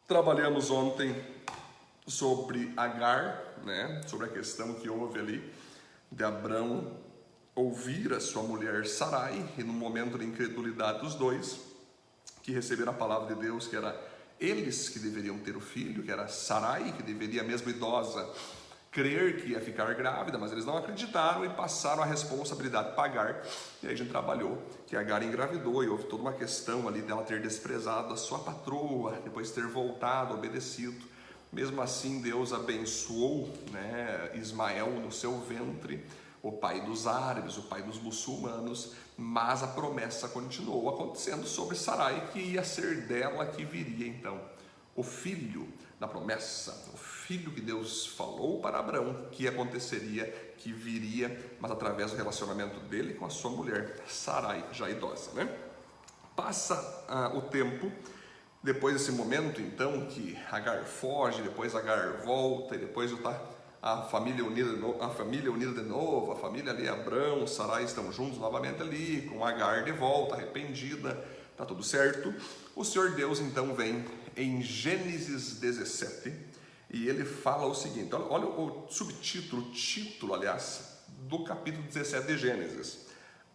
Trabalhamos ontem sobre Agar, né? Sobre a questão que houve ali de Abrão ouvir a sua mulher Sarai, e no momento de incredulidade dos dois, que receberam a palavra de Deus, que era eles que deveriam ter o filho, que era Sarai, que deveria, mesmo idosa, crer que ia ficar grávida, mas eles não acreditaram e passaram a responsabilidade para Agar. E aí a gente trabalhou que Agar engravidou e houve toda uma questão ali dela ter desprezado a sua patroa, depois ter voltado, obedecido. Mesmo assim, Deus abençoou, né, Ismael no seu ventre, o pai dos árabes, o pai dos muçulmanos, mas a promessa continuou acontecendo sobre Sarai, que ia ser dela que viria então o filho da promessa, o filho que Deus falou para Abraão que aconteceria, que viria, mas através do relacionamento dele com a sua mulher, Sarai, já idosa, né? Passa o tempo, depois desse momento então que Agar foge, depois Agar volta, e depois a família unida de novo, a família ali, Abrão, Sarai estão juntos novamente ali, com Agar de volta, arrependida, tá tudo certo. O Senhor Deus então vem em Gênesis 17 e ele fala o seguinte, olha o subtítulo, o título, aliás, do capítulo 17 de Gênesis: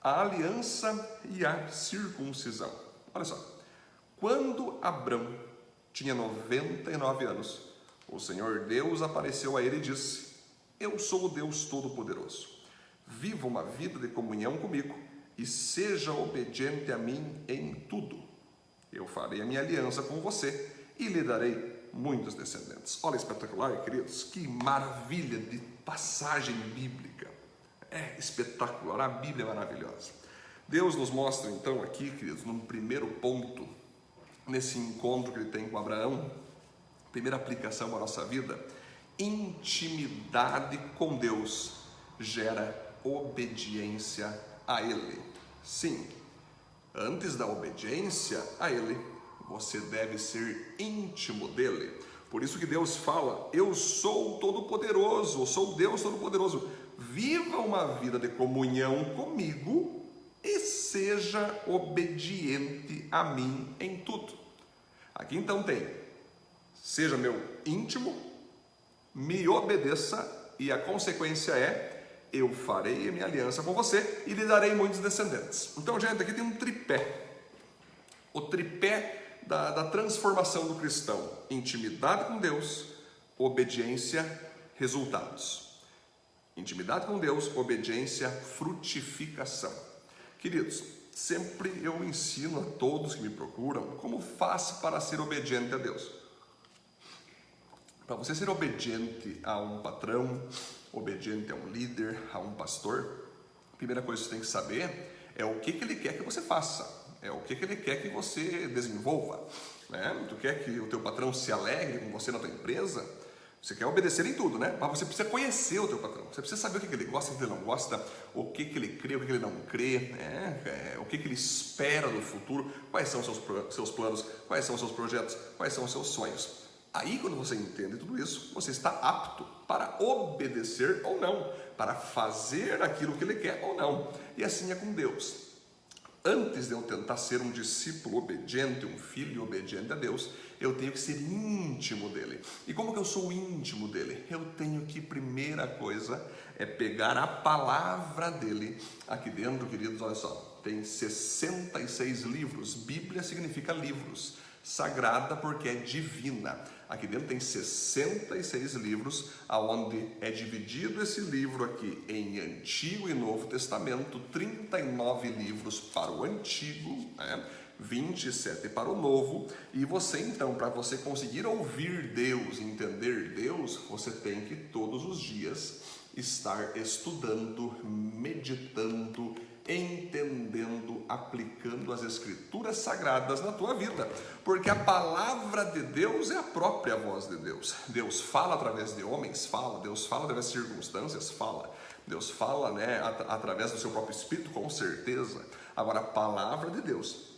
a aliança e a circuncisão. Olha só, quando Abrão tinha 99 anos, o Senhor Deus apareceu a ele e disse: eu sou o Deus Todo-Poderoso. Viva uma vida de comunhão comigo e seja obediente a mim em tudo. Eu farei a minha aliança com você e lhe darei muitos descendentes. Olha, espetacular, queridos, que maravilha de passagem bíblica. É espetacular, a Bíblia é maravilhosa. Deus nos mostra então aqui, queridos, num primeiro ponto, nesse encontro que ele tem com Abraão, primeira aplicação para a nossa vida: intimidade com Deus gera obediência a Ele. Sim, antes da obediência a Ele, você deve ser íntimo dEle. Por isso que Deus fala: eu sou o Todo-Poderoso, eu sou o Deus Todo-Poderoso. Viva uma vida de comunhão comigo e seja obediente a mim em tudo. Aqui então tem: seja meu íntimo, me obedeça, e a consequência é: eu farei a minha aliança com você e lhe darei muitos descendentes. Então, gente, aqui tem um tripé. O tripé da transformação do cristão: intimidade com Deus, obediência, resultados. Intimidade com Deus, obediência, frutificação. Queridos, sempre eu ensino a todos que me procuram como faço para ser obediente a Deus. Para você ser obediente a um patrão, obediente a um líder, a um pastor, a primeira coisa que você tem que saber é o que ele quer que você faça, é o que ele quer que você desenvolva, né? Tu quer que o teu patrão se alegre com você na tua empresa? Você quer obedecer em tudo, né? Mas você precisa conhecer o teu patrão, você precisa saber o que ele gosta, o que ele não gosta, o que ele crê, o que ele não crê, né? O que ele espera do futuro, quais são os seus planos, quais são os seus projetos, quais são os seus sonhos. Aí, quando você entende tudo isso, você está apto para obedecer ou não, para fazer aquilo que ele quer ou não. E assim é com Deus. Antes de eu tentar ser um discípulo obediente, um filho obediente a Deus, eu tenho que ser íntimo dele. E como que eu sou íntimo dele? Eu tenho que, primeira coisa, é pegar a palavra dele. Aqui dentro, queridos, olha só, tem 66 livros. Bíblia significa livros. Sagrada porque é divina. Aqui dentro tem 66 livros, aonde é dividido esse livro aqui em Antigo e Novo Testamento, 39 livros para o Antigo, né? 27 para o Novo. E você então, para você conseguir ouvir Deus, entender Deus, você tem que todos os dias estar estudando, meditando, entendendo, aplicando as escrituras sagradas na tua vida, porque a palavra de Deus é a própria voz de Deus. Deus fala através de homens, fala. Deus fala através de circunstâncias, fala. Deus fala, né, através do seu próprio Espírito, com certeza. Agora, a palavra de Deus,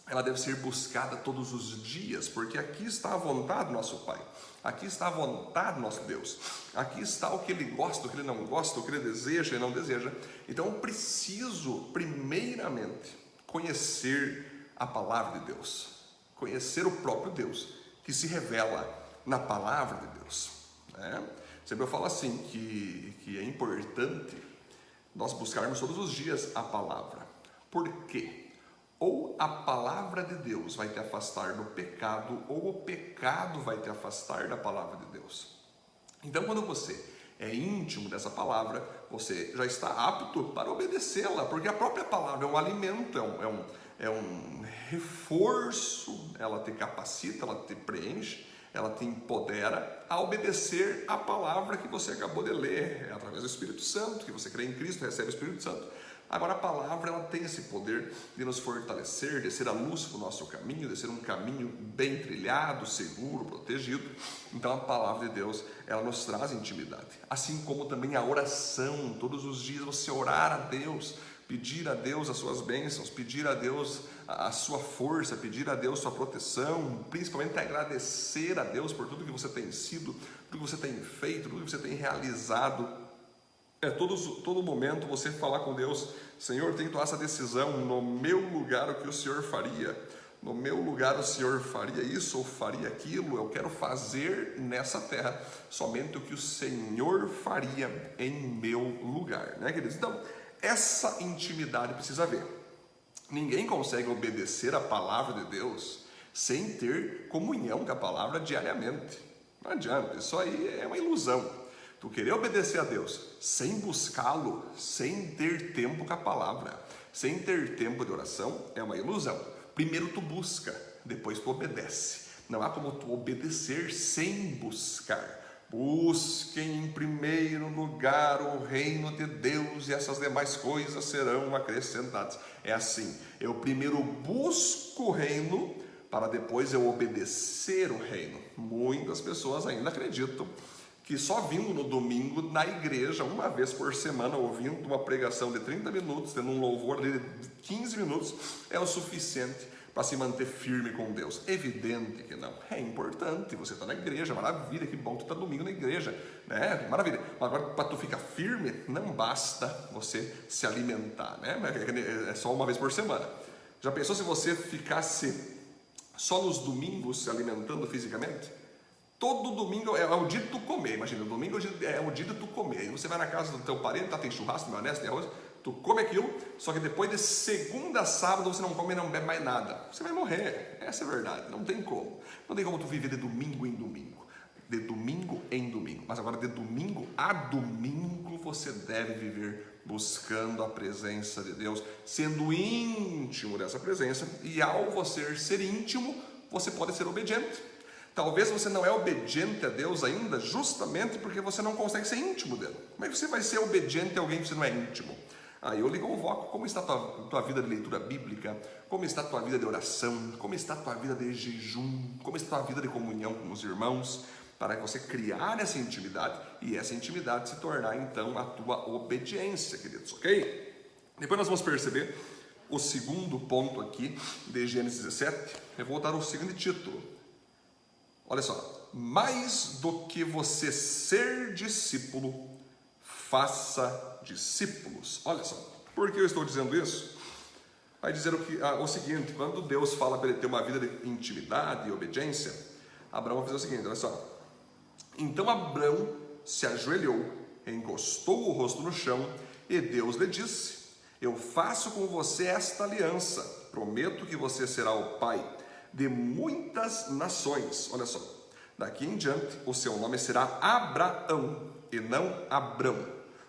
ela deve ser buscada todos os dias, porque aqui está a vontade do nosso Pai, aqui está a vontade do nosso Deus, aqui está o que Ele gosta, o que Ele não gosta, o que Ele deseja e não deseja. Então eu preciso, primeiramente, conhecer a palavra de Deus, conhecer o próprio Deus, que se revela na palavra de Deus, né? Sempre eu falo assim, que é importante nós buscarmos todos os dias a palavra. Por quê? Ou a palavra de Deus vai te afastar do pecado, ou o pecado vai te afastar da palavra de Deus. Então, quando você é íntimo dessa palavra, você já está apto para obedecê-la, porque a própria palavra é um alimento, é um reforço, ela te capacita, ela te preenche, ela te empodera a obedecer a palavra que você acabou de ler, é através do Espírito Santo, que você crê em Cristo, recebe o Espírito Santo. Agora a palavra, ela tem esse poder de nos fortalecer, de ser a luz para o nosso caminho, de ser um caminho bem trilhado, seguro, protegido. Então a palavra de Deus, ela nos traz intimidade. Assim como também a oração, todos os dias você orar a Deus, pedir a Deus as suas bênçãos, pedir a Deus a sua força, pedir a Deus sua proteção, principalmente agradecer a Deus por tudo que você tem sido, tudo que você tem feito, tudo que você tem realizado. Todo momento você falar com Deus: Senhor, tem que tomar essa decisão, no meu lugar o que o Senhor faria, no meu lugar o Senhor faria isso ou faria aquilo, eu quero fazer nessa terra somente o que o Senhor faria em meu lugar, né, queridos? Então, essa intimidade precisa haver. Ninguém consegue obedecer a palavra de Deus sem ter comunhão com a palavra diariamente. Não adianta, isso aí é uma ilusão. Tu querer obedecer a Deus sem buscá-lo, sem ter tempo com a palavra, sem ter tempo de oração, é uma ilusão. Primeiro tu busca, depois tu obedece. Não há como tu obedecer sem buscar. Busquem em primeiro lugar o reino de Deus e essas demais coisas serão acrescentadas. É assim, eu primeiro busco o reino para depois eu obedecer o reino. Muitas pessoas ainda acreditam que só vindo no domingo na igreja, uma vez por semana, ouvindo uma pregação de 30 minutos, tendo um louvor de 15 minutos, é o suficiente para se manter firme com Deus. Evidente que não. É importante, você está na igreja, maravilha, que bom tu está domingo na igreja, né? Maravilha. Mas agora, para tu ficar firme, não basta você se alimentar, né? É só uma vez por semana. Já pensou se você ficasse só nos domingos se alimentando fisicamente? Todo domingo é o dia de tu comer, imagina, o domingo é o dia de tu comer. Aí você vai na casa do teu parente, tem churrasco, maionese, tem arroz, tu come aquilo, só que depois de segunda a sábado você não come e não bebe mais nada. Você vai morrer, essa é a verdade, não tem como. Não tem como tu viver de domingo em domingo, de domingo em domingo. Mas agora de domingo a domingo você deve viver buscando a presença de Deus, sendo íntimo dessa presença, e ao você ser íntimo, você pode ser obediente. Talvez você não é obediente a Deus ainda, justamente porque você não consegue ser íntimo dele. Como é que você vai ser obediente a alguém que você não é íntimo? Aí eu lhe convoco: como está a tua vida de leitura bíblica? Como está a tua vida de oração? Como está a tua vida de jejum? Como está a tua vida de comunhão com os irmãos? Para você criar essa intimidade e essa intimidade se tornar então a tua obediência, queridos, ok? Depois nós vamos perceber o segundo ponto aqui de Gênesis 17. Eu vou dar o seguinte título. Olha só: mais do que você ser discípulo, faça discípulos. Olha só, por que eu estou dizendo isso? Vai dizer o seguinte: quando Deus fala para ele ter uma vida de intimidade e obediência, Abraão vai fazer o seguinte, olha só: então Abraão se ajoelhou, encostou o rosto no chão, e Deus lhe disse: eu faço com você esta aliança, prometo que você será o pai de muitas nações. Olha só, daqui em diante o seu nome será Abraão e não Abrão,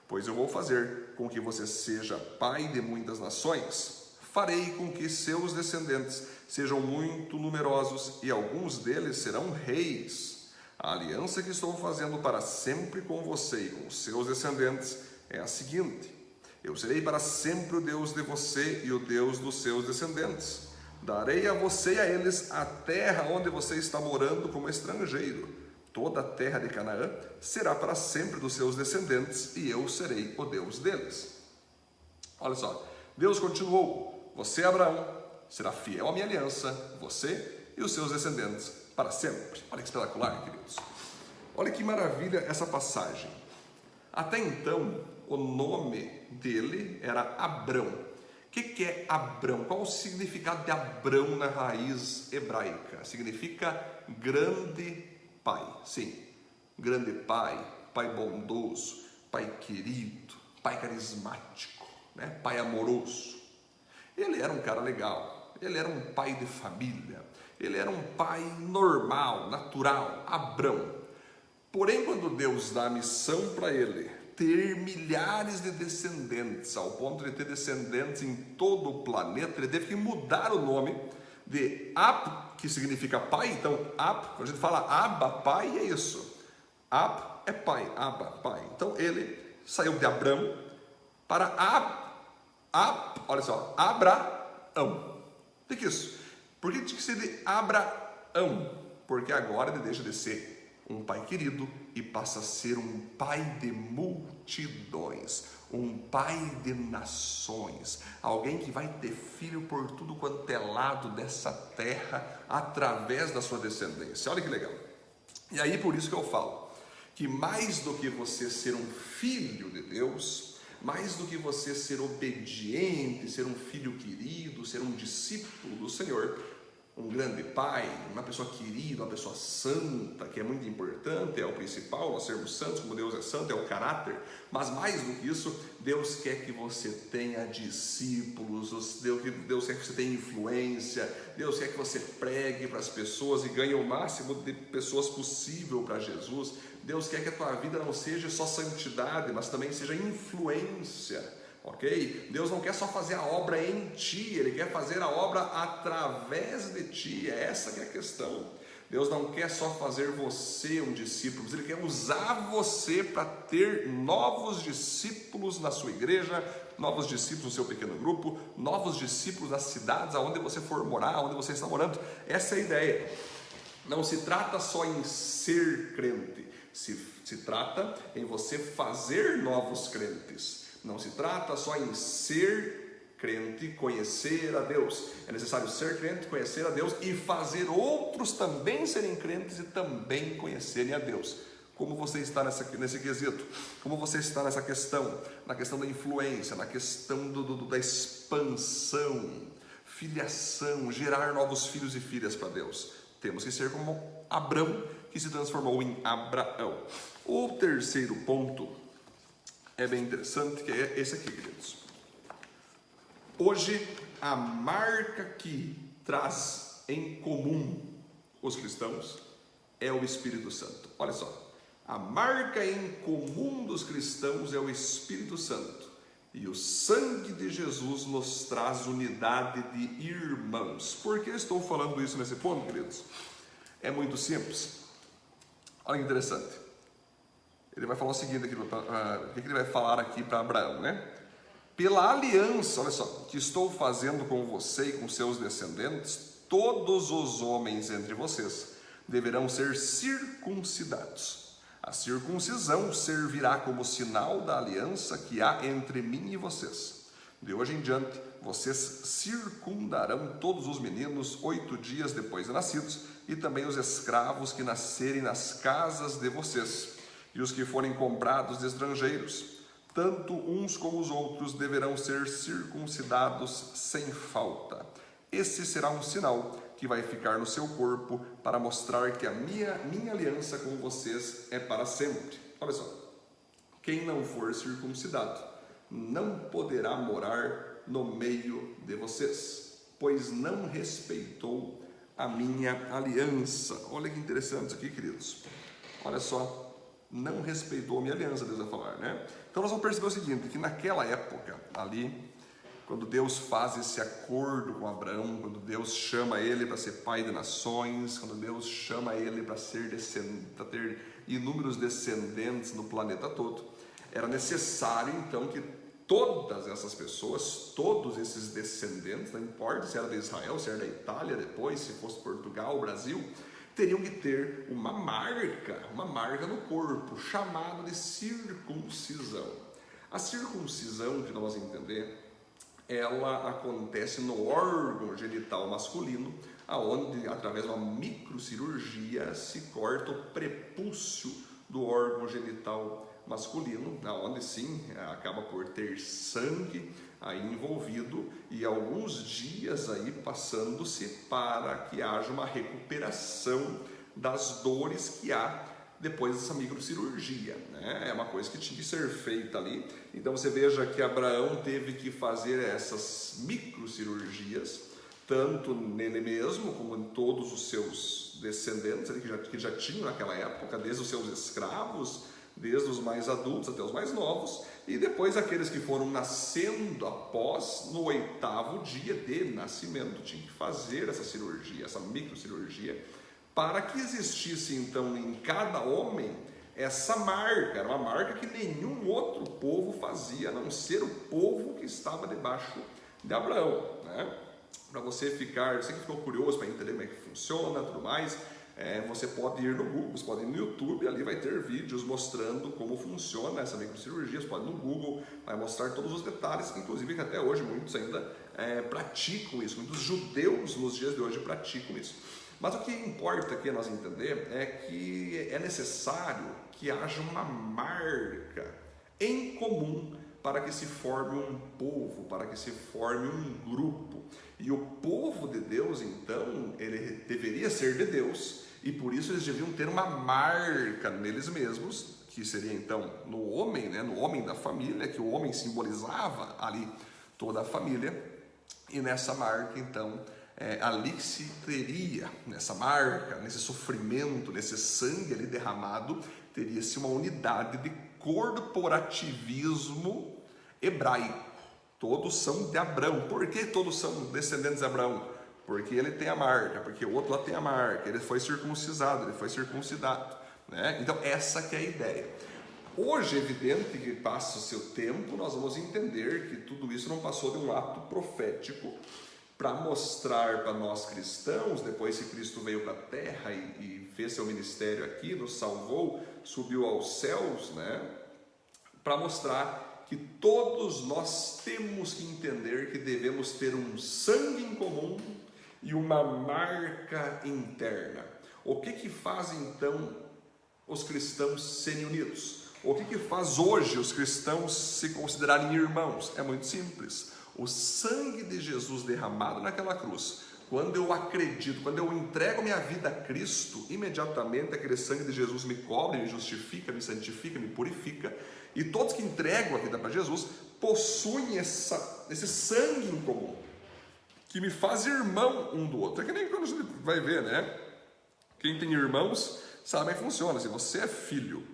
pois eu vou fazer com que você seja pai de muitas nações. Farei com que seus descendentes sejam muito numerosos e alguns deles serão reis. A aliança que estou fazendo para sempre com você e com os seus descendentes é a seguinte: eu serei para sempre o Deus de você e o Deus dos seus descendentes. Darei a você e a eles a terra onde você está morando como estrangeiro. Toda a terra de Canaã será para sempre dos seus descendentes e eu serei o Deus deles. Olha só, Deus continuou: você, Abraão, será fiel à minha aliança, você e os seus descendentes para sempre. Olha que espetacular, queridos. Olha que maravilha essa passagem. Até então, o nome dele era Abrão, O que é Abrão? Qual o significado de Abrão na raiz hebraica? Significa grande pai. Sim, grande pai, pai bondoso, pai querido, pai carismático, né? Pai amoroso. Ele era um cara legal, ele era um pai de família, ele era um pai normal, natural, Abrão. Porém, quando Deus dá a missão para ele ter milhares de descendentes, ao ponto de ter descendentes em todo o planeta, ele teve que mudar o nome de Ab, que significa pai. Então, Ab, quando a gente fala Abba, pai, é isso. Ab é pai, Abba, pai. Então, ele saiu de Abrão para olha só, Abraão. O que é isso? Por que tinha que ser de Abraão? Porque agora ele deixa de ser um pai querido e passa a ser um pai de multidões, um pai de nações, alguém que vai ter filho por tudo quanto é lado dessa terra através da sua descendência. Olha que legal. E aí por isso que eu falo que mais do que você ser um filho de Deus, mais do que você ser obediente, ser um filho querido, ser um discípulo do Senhor, um grande pai, uma pessoa querida, uma pessoa santa, que é muito importante, é o principal, nós sermos santos, como Deus é santo, é o caráter, mas mais do que isso, Deus quer que você tenha discípulos, Deus quer que você tenha influência, Deus quer que você pregue para as pessoas e ganhe o máximo de pessoas possível para Jesus. Deus quer que a tua vida não seja só santidade, mas também seja influência. Ok? Deus não quer só fazer a obra em ti, Ele quer fazer a obra através de ti. Essa que é a questão. Deus não quer só fazer você um discípulo, Ele quer usar você para ter novos discípulos na sua igreja, novos discípulos no seu pequeno grupo, novos discípulos nas cidades aonde você for morar, onde você está morando. Essa é a ideia. Não se trata só em ser crente, se trata em você fazer novos crentes. Não se trata só em ser crente, conhecer a Deus. É necessário ser crente, conhecer a Deus e fazer outros também serem crentes e também conhecerem a Deus. Como você está nesse quesito? Como você está nessa questão? Na questão da influência, na questão da expansão, filiação, gerar novos filhos e filhas para Deus. Temos que ser como Abrão, que se transformou em Abraão. O terceiro ponto é bem interessante, que é esse aqui, queridos. Hoje, a marca que traz em comum os cristãos é o Espírito Santo. Olha só, a marca em comum dos cristãos é o Espírito Santo. E o sangue de Jesus nos traz unidade de irmãos. Por que eu estou falando isso nesse ponto, queridos? É muito simples. Olha que interessante. Ele vai falar o seguinte aqui, o que ele vai falar aqui para Abraão, né? Pela aliança, olha só, que estou fazendo com você e com seus descendentes, todos os homens entre vocês deverão ser circuncidados. A circuncisão servirá como sinal da aliança que há entre mim e vocês. De hoje em diante, vocês circundarão todos os meninos 8 dias depois de nascidos e também os escravos que nascerem nas casas de vocês. E os que forem comprados de estrangeiros, tanto uns como os outros deverão ser circuncidados sem falta. Esse será um sinal que vai ficar no seu corpo para mostrar que a minha aliança com vocês é para sempre. Olha só, quem não for circuncidado não poderá morar no meio de vocês, pois não respeitou a minha aliança. Olha que interessante isso aqui, queridos. Olha só. Não respeitou a minha aliança, Deus vai falar, né? Então nós vamos perceber o seguinte, que naquela época ali, quando Deus faz esse acordo com Abraão, quando Deus chama ele para ser pai de nações, quando Deus chama ele para ter inúmeros descendentes no planeta todo, era necessário então que todas essas pessoas, todos esses descendentes, não importa se era de Israel, se era da Itália depois, se fosse Portugal, Brasil, teriam que ter uma marca no corpo, chamada de circuncisão. A circuncisão, que nós vamos entender, ela acontece no órgão genital masculino, aonde, através de uma microcirurgia, se corta o prepúcio do órgão genital masculino, aonde sim, acaba por ter sangue, aí envolvido e alguns dias aí passando-se para que haja uma recuperação das dores que há depois dessa microcirurgia, né? É uma coisa que tinha que ser feita ali. Então você veja que Abraão teve que fazer essas microcirurgias, tanto nele mesmo como em todos os seus descendentes que já tinham naquela época, desde os seus escravos, desde os mais adultos até os mais novos, e depois aqueles que foram nascendo após, no 8º dia de nascimento, tinham que fazer essa cirurgia, essa microcirurgia, para que existisse então em cada homem essa marca. Era uma marca que nenhum outro povo fazia, a não ser o povo que estava debaixo de Abraão, né? Para você que ficou curioso para entender como é que funciona, tudo mais, você pode ir no Google, você pode ir no YouTube, ali vai ter vídeos mostrando como funciona essa microcirurgia. Você pode ir no Google, vai mostrar todos os detalhes, inclusive que até hoje muitos ainda praticam isso, muitos judeus nos dias de hoje praticam isso. Mas o que importa aqui nós entender é que é necessário que haja uma marca em comum para que se forme um povo, para que se forme um grupo. E o povo de Deus, então, ele deveria ser de Deus, e por isso eles deviam ter uma marca neles mesmos, que seria então no homem, né, no homem da família, que o homem simbolizava ali toda a família, e nessa marca, então, ali se teria, nessa marca, nesse sofrimento, nesse sangue ali derramado, teria-se uma unidade de corporativismo hebraico. Todos são de Abraão. Por que todos são descendentes de Abraão? Porque ele tem a marca, porque o outro lá tem a marca, ele foi circuncisado, ele foi circuncidado, né? Então essa que é a ideia. Hoje é evidente que passa o seu tempo, nós vamos entender que tudo isso não passou de um ato profético para mostrar para nós cristãos, depois que Cristo veio para a terra e fez seu ministério aqui, nos salvou, subiu aos céus, né? Para mostrar que todos nós temos que entender que devemos ter um sangue em comum e uma marca interna. O que faz então os cristãos serem unidos? O que faz hoje os cristãos se considerarem irmãos? É muito simples. O sangue de Jesus derramado naquela cruz, quando eu acredito, quando eu entrego minha vida a Cristo, imediatamente aquele sangue de Jesus me cobre, me justifica, me santifica, me purifica. E todos que entregam a vida para Jesus possuem esse sangue em comum, que me faz irmão um do outro. É que nem quando a gente vai ver, né? Quem tem irmãos sabe como funciona. Se você é filho,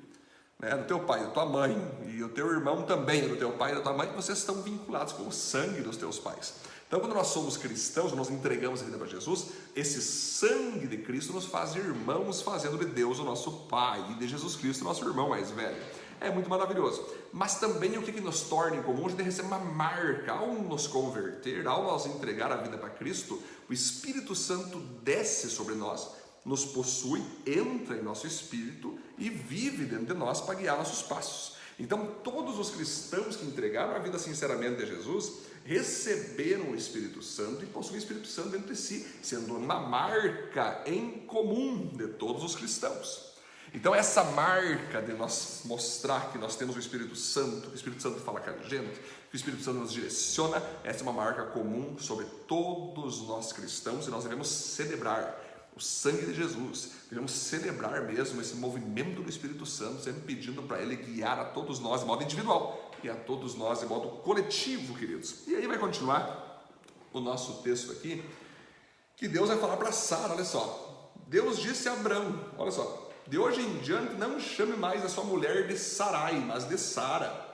né, do teu pai e da tua mãe, e o teu irmão também é do teu pai e da tua mãe, vocês estão vinculados com o sangue dos teus pais. Então, quando nós somos cristãos, nós entregamos a vida para Jesus, esse sangue de Cristo nos faz irmãos, fazendo de Deus o nosso Pai e de Jesus Cristo o nosso irmão mais velho. É muito maravilhoso. Mas também o que nos torna em comum? A gente recebe uma marca. Ao nos converter, ao nós entregar a vida para Cristo, o Espírito Santo desce sobre nós, nos possui, entra em nosso espírito e vive dentro de nós para guiar nossos passos. Então, todos os cristãos que entregaram a vida sinceramente a Jesus receberam o Espírito Santo e possuem o Espírito Santo dentro de si, sendo uma marca em comum de todos os cristãos. Então essa marca de nós mostrar que nós temos o Espírito Santo, que o Espírito Santo fala com a gente, que o Espírito Santo nos direciona, essa é uma marca comum sobre todos nós cristãos, e nós devemos celebrar o sangue de Jesus, devemos celebrar mesmo esse movimento do Espírito Santo, sempre pedindo para Ele guiar a todos nós de modo individual e a todos nós de modo coletivo, queridos. E aí vai continuar o nosso texto aqui, que Deus vai falar para Sara, olha só, Deus disse a Abrão, olha só, de hoje em diante não chame mais a sua mulher de Sarai, mas de Sara.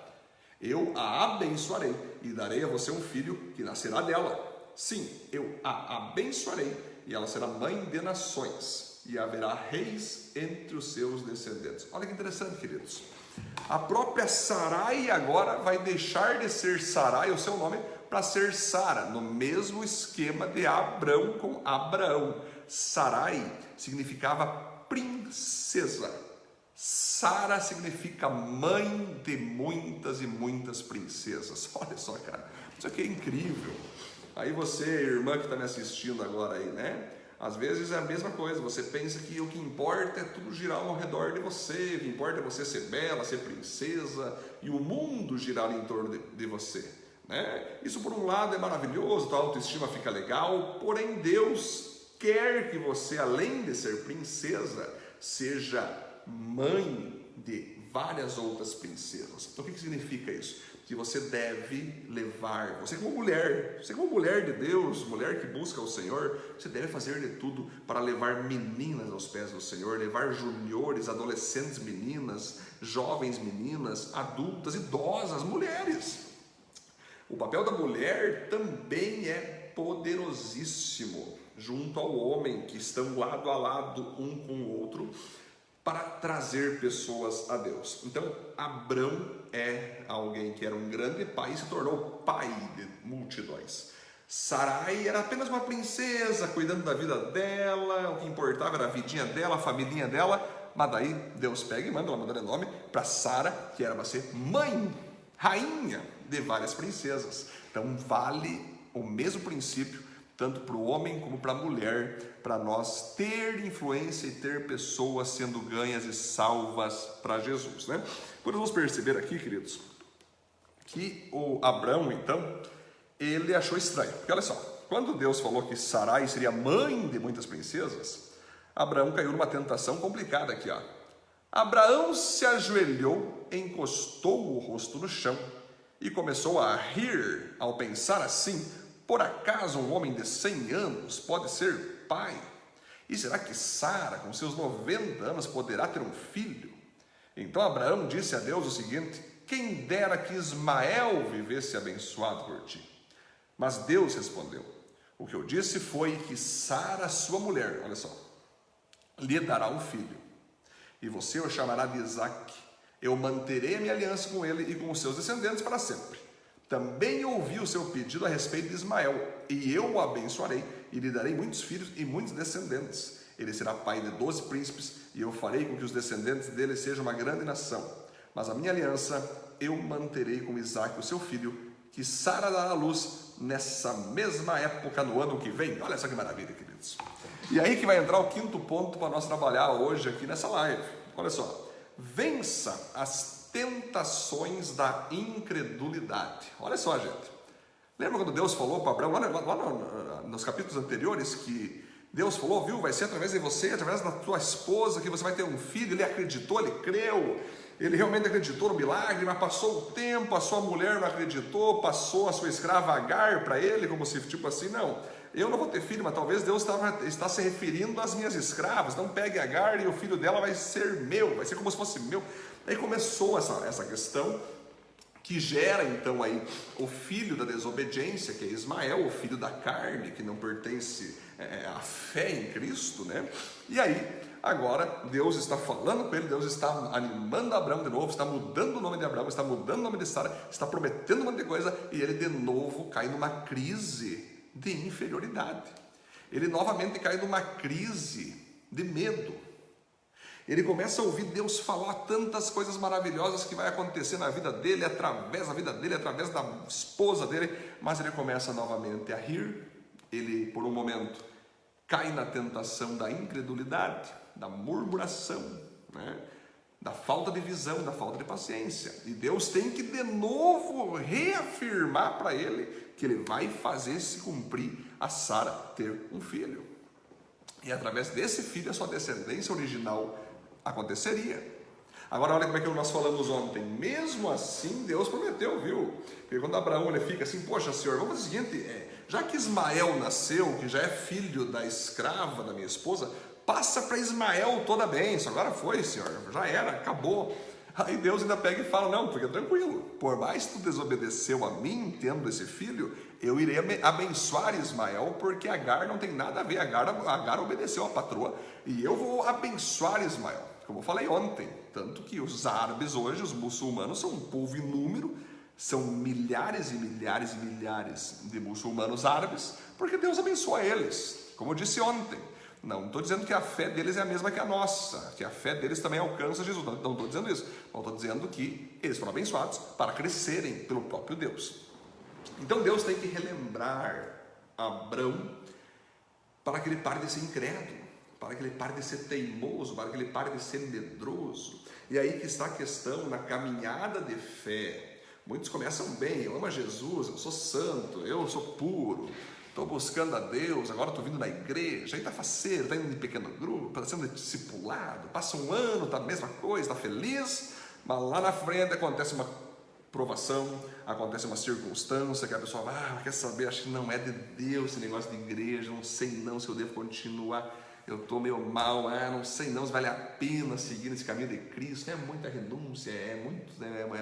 Eu a abençoarei e darei a você um filho que nascerá dela. Sim, eu a abençoarei e ela será mãe de nações e haverá reis entre os seus descendentes. Olha que interessante, queridos. A própria Sarai agora vai deixar de ser Sarai, o seu nome, para ser Sara, no mesmo esquema de Abrão com Abraão. Sarai significava princesa. Sara significa mãe de muitas e muitas princesas. Olha só, cara, isso aqui é incrível. Aí você, irmã que está me assistindo agora aí, né? Às vezes é a mesma coisa, você pensa que o que importa é tudo girar ao redor de você, o que importa é você ser bela, ser princesa, e o mundo girar em torno de você, Isso por um lado é maravilhoso, tua autoestima fica legal, porém Deus quer que você, além de ser princesa, seja mãe de várias outras princesas. Então o que significa isso? Que você deve levar, você como mulher de Deus, mulher que busca o Senhor, você deve fazer de tudo para levar meninas aos pés do Senhor, levar juniores, adolescentes meninas, jovens meninas, adultas, idosas, mulheres. O papel da mulher também é poderosíssimo, junto ao homem, que estão lado a lado um com o outro, para trazer pessoas a Deus. Então, Abrão é alguém que era um grande pai e se tornou pai de multidões. Sarai era apenas uma princesa, cuidando da vida dela, o que importava era a vidinha dela, a família dela, mas daí Deus pega e manda ela mudar de nome para Sara, que era para ser mãe, rainha de várias princesas. Então, vale o mesmo princípio tanto para o homem como para a mulher, para nós ter influência e ter pessoas sendo ganhas e salvas para Jesus, né? Por vamos perceber aqui, queridos, que o Abrão, então, ele achou estranho, porque olha só, quando Deus falou que Sarai seria mãe de muitas princesas, Abrão caiu numa tentação complicada aqui, ó. Abraão se ajoelhou, encostou o rosto no chão e começou a rir ao pensar assim: por acaso um homem de 100 anos pode ser pai? E será que Sara, com seus 90 anos, poderá ter um filho? Então Abraão disse a Deus o seguinte: quem dera que Ismael vivesse abençoado por ti. Mas Deus respondeu: o que eu disse foi que Sara, sua mulher, olha só, lhe dará um filho, e você o chamará de Isaque. Eu manterei a minha aliança com ele e com os seus descendentes para sempre. Também ouvi o seu pedido a respeito de Ismael, e eu o abençoarei, e lhe darei muitos filhos e muitos descendentes. Ele será pai de 12 príncipes, e eu farei com que os descendentes dele sejam uma grande nação. Mas a minha aliança eu manterei com Isaque, o seu filho, que Sara dará à luz nessa mesma época, no ano que vem. Olha só que maravilha, queridos. E aí que vai entrar o quinto ponto para nós trabalhar hoje aqui nessa live. Olha só, vença as tentações da incredulidade. Olha só, gente. Lembra quando Deus falou para Abraão, lá nos capítulos anteriores, que Deus falou, viu, vai ser através de você, através da tua esposa, que você vai ter um filho. Ele acreditou, ele creu, ele realmente acreditou no milagre, mas passou o tempo, a sua mulher não acreditou, passou a sua escrava Agar para ele, como se, tipo assim, não, eu não vou ter filho, mas talvez Deus está se referindo às minhas escravas, não pegue Agar e o filho dela vai ser meu, vai ser como se fosse meu. Aí começou essa questão, que gera então aí o filho da desobediência, que é Ismael, o filho da carne, que não pertence à fé em Cristo, né? E aí, agora, Deus está falando com ele, Deus está animando Abraão de novo, está mudando o nome de Abraão, está mudando o nome de Sara, está prometendo um monte de coisa, e ele de novo cai numa crise de inferioridade. Ele novamente cai numa crise de medo. Ele começa a ouvir Deus falar tantas coisas maravilhosas que vai acontecer na vida dele, através da vida dele, através da esposa dele, mas ele começa novamente a rir. Ele, por um momento, cai na tentação da incredulidade, da murmuração, né? Da falta de visão, da falta de paciência. E Deus tem que de novo reafirmar para ele que ele vai fazer se cumprir a Sara ter um filho. E através desse filho a sua descendência original aconteceria. Agora olha como é que nós falamos ontem. Mesmo assim Deus prometeu, viu? Porque quando Abraão ele fica assim, poxa Senhor, vamos fazer o seguinte, já que Ismael nasceu, que já é filho da escrava da minha esposa, passa para Ismael toda a bênção. Agora foi, Senhor, já era, acabou. Aí Deus ainda pega e fala, não, fica tranquilo, por mais que tu desobedeceu a mim, tendo esse filho, eu irei abençoar Ismael, porque Agar não tem nada a ver, Agar obedeceu a patroa, e eu vou abençoar Ismael, como eu falei ontem, tanto que os árabes hoje, os muçulmanos, são um povo inúmero, são milhares e milhares e milhares de muçulmanos árabes, porque Deus abençoa eles, como eu disse ontem. Não estou dizendo que a fé deles é a mesma que a nossa, que a fé deles também alcança Jesus, não estou dizendo isso, não estou dizendo que eles foram abençoados para crescerem pelo próprio Deus. Então Deus tem que relembrar Abrão para que ele pare de ser incrédulo, para que ele pare de ser teimoso, para que ele pare de ser medroso. E aí que está a questão na caminhada de fé. Muitos começam bem, eu amo a Jesus, eu sou santo, eu sou puro, estou buscando a Deus, agora estou vindo na igreja, aí está faceiro, está indo em pequeno grupo, está sendo discipulado, passa um ano, está a mesma coisa, está feliz, mas lá na frente acontece uma provação, acontece uma circunstância que a pessoa quer saber, acho que não é de Deus esse negócio de igreja, não sei não se eu devo continuar, eu estou meio mal, não sei não se vale a pena seguir nesse caminho de Cristo, é muita renúncia, é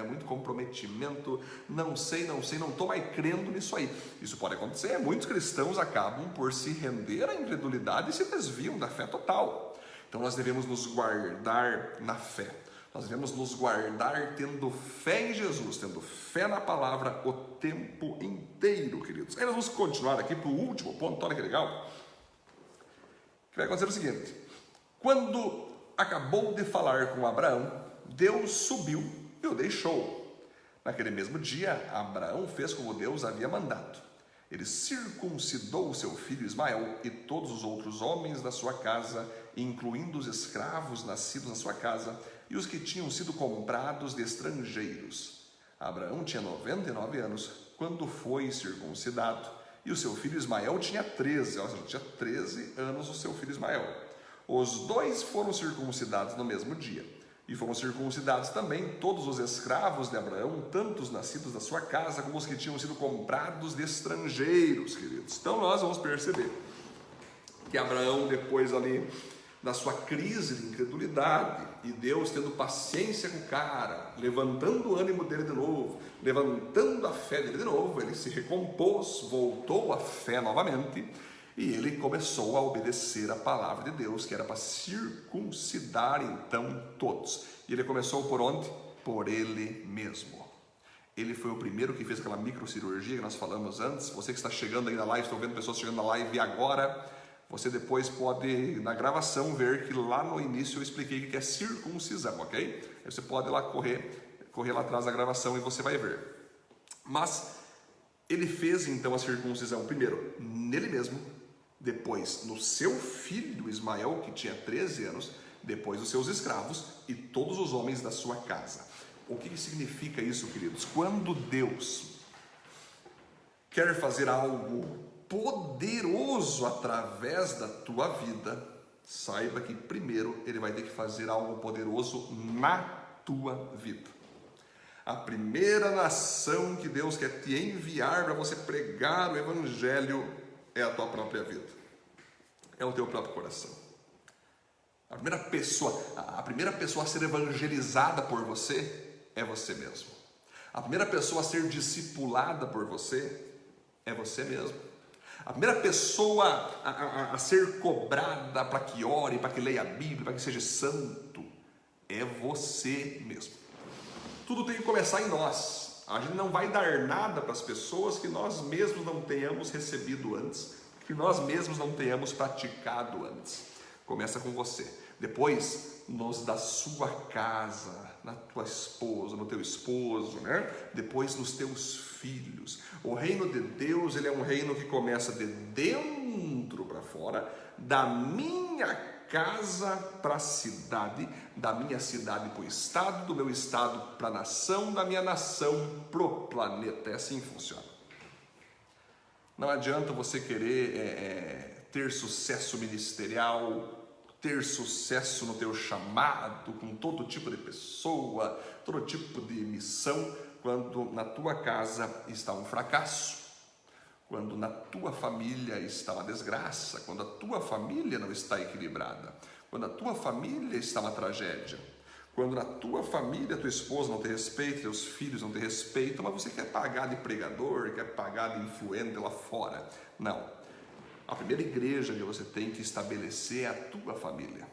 muito comprometimento, não sei, não estou mais crendo nisso aí. Isso pode acontecer, muitos cristãos acabam por se render à incredulidade e se desviam da fé total. Então nós devemos nos guardar na fé. Nós devemos nos guardar tendo fé em Jesus, tendo fé na palavra o tempo inteiro, queridos. Aí nós vamos continuar aqui para o último ponto, olha que legal. Que vai acontecer o seguinte: quando acabou de falar com Abraão, Deus subiu e o deixou. Naquele mesmo dia, Abraão fez como Deus havia mandado. Ele circuncidou o seu filho Ismael e todos os outros homens da sua casa, incluindo os escravos nascidos na sua casa e os que tinham sido comprados de estrangeiros. Abraão tinha 99 anos quando foi circuncidado e o seu filho Ismael tinha 13. Tinha 13 anos o seu filho Ismael. Os dois foram circuncidados no mesmo dia. E foram circuncidados também todos os escravos de Abraão, tanto os nascidos da sua casa como os que tinham sido comprados de estrangeiros, queridos. Então nós vamos perceber que Abraão, depois ali da sua crise de incredulidade, e Deus tendo paciência com o cara, levantando o ânimo dele de novo, levantando a fé dele de novo, ele se recompôs, voltou à fé novamente, e ele começou a obedecer a palavra de Deus, que era para circuncidar então todos. E ele começou por onde? Por ele mesmo. Ele foi o primeiro que fez aquela microcirurgia que nós falamos antes. Você que está chegando aí na live, estou vendo pessoas chegando na live agora, você depois pode, na gravação, ver que lá no início eu expliquei o que é circuncisão, ok? Aí você pode ir lá correr lá atrás da gravação e você vai ver. Mas ele fez então a circuncisão primeiro nele mesmo, depois no seu filho Ismael, que tinha 13 anos, depois os seus escravos e todos os homens da sua casa. O que significa isso, queridos? Quando Deus quer fazer algo poderoso através da tua vida, saiba que primeiro ele vai ter que fazer algo poderoso na tua vida. A primeira nação que Deus quer te enviar para você pregar o evangelho é a tua própria vida, é o teu próprio coração. A primeira pessoa a ser evangelizada por você é você mesmo. A primeira pessoa a ser discipulada por você é você mesmo. A primeira pessoa a ser cobrada para que ore, para que leia a Bíblia, para que seja santo, é você mesmo. Tudo tem que começar em nós. A gente não vai dar nada para as pessoas que nós mesmos não tenhamos recebido antes, que nós mesmos não tenhamos praticado antes. Começa com você. Depois, nos da sua casa, na tua esposa, no teu esposo, né? Depois nos teus filhos. O reino de Deus, ele é um reino que começa de dentro para fora, da minha casa para a cidade, da minha cidade para o estado, do meu estado para a nação, da minha nação para o planeta. É assim que funciona. Não adianta você querer ter sucesso ministerial, ter sucesso no teu chamado, com todo tipo de pessoa, todo tipo de missão, quando na tua casa está um fracasso, quando na tua família está uma desgraça, quando a tua família não está equilibrada, quando a tua família está uma tragédia, quando na tua família tua esposa não te respeita, teus filhos não te respeitam, mas você quer pagar de pregador, quer pagar de influente lá fora. Não. A primeira igreja que você tem que estabelecer é a tua família.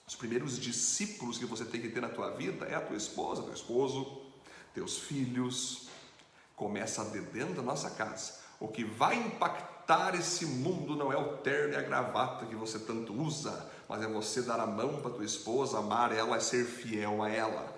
Os primeiros discípulos que você tem que ter na tua vida é a tua esposa, teu esposo, teus filhos. Começa de dentro da nossa casa. O que vai impactar esse mundo não é o terno e a gravata que você tanto usa, mas é você dar a mão para tua esposa, amar ela e ser fiel a ela.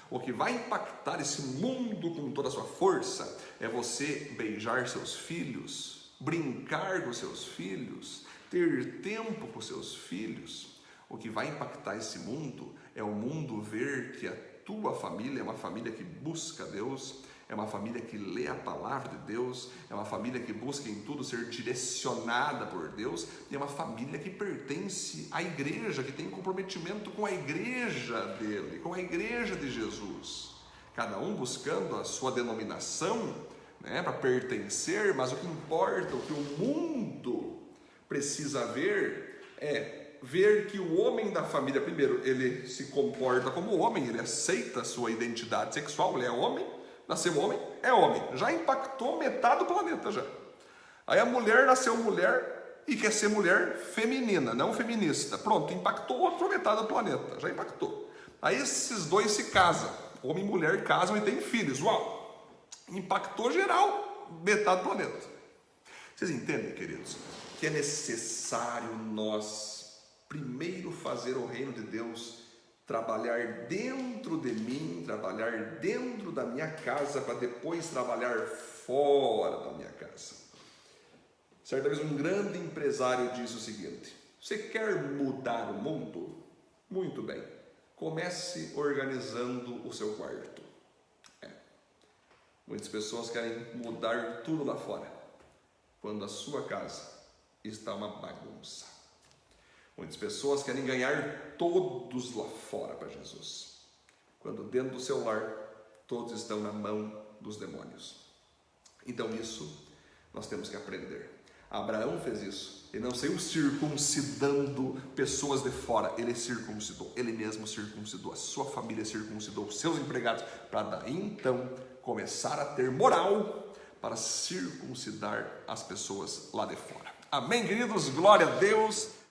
O que vai impactar esse mundo com toda a sua força é você beijar seus filhos, brincar com seus filhos, ter tempo com seus filhos. O que vai impactar esse mundo é o mundo ver que a tua família é uma família que busca Deus, é uma família que lê a palavra de Deus, é uma família que busca em tudo ser direcionada por Deus, e é uma família que pertence à igreja, que tem comprometimento com a igreja dele, com a igreja de Jesus. Cada um buscando a sua denominação, né, para pertencer, mas o que importa, o que o mundo precisa ver é ver que o homem da família, primeiro, ele se comporta como homem, ele aceita a sua identidade sexual, ele é homem, nasceu homem, é homem, já impactou metade do planeta já. Aí a mulher nasceu mulher e quer ser mulher feminina, não feminista, pronto, impactou outra metade do planeta, já impactou. Aí esses dois se casam, homem e mulher casam e têm filhos, uau, impactou geral, metade do planeta. Vocês entendem, queridos, que é necessário nós primeiro fazer o reino de Deus trabalhar dentro de mim, trabalhar dentro da minha casa, para depois trabalhar fora da minha casa. Certa vez um grande empresário disse o seguinte: você quer mudar o mundo? Muito bem, comece organizando o seu quarto. Muitas pessoas querem mudar tudo lá fora, quando a sua casa está uma bagunça. Muitas pessoas querem ganhar todos lá fora para Jesus, quando dentro do seu lar todos estão na mão dos demônios. Então isso nós temos que aprender. Abraão fez isso, ele não saiu circuncidando pessoas de fora, ele circuncidou, ele mesmo circuncidou, a sua família circuncidou, os seus empregados, para daí então começar a ter moral para circuncidar as pessoas lá de fora. Amém, queridos? Glória a Deus!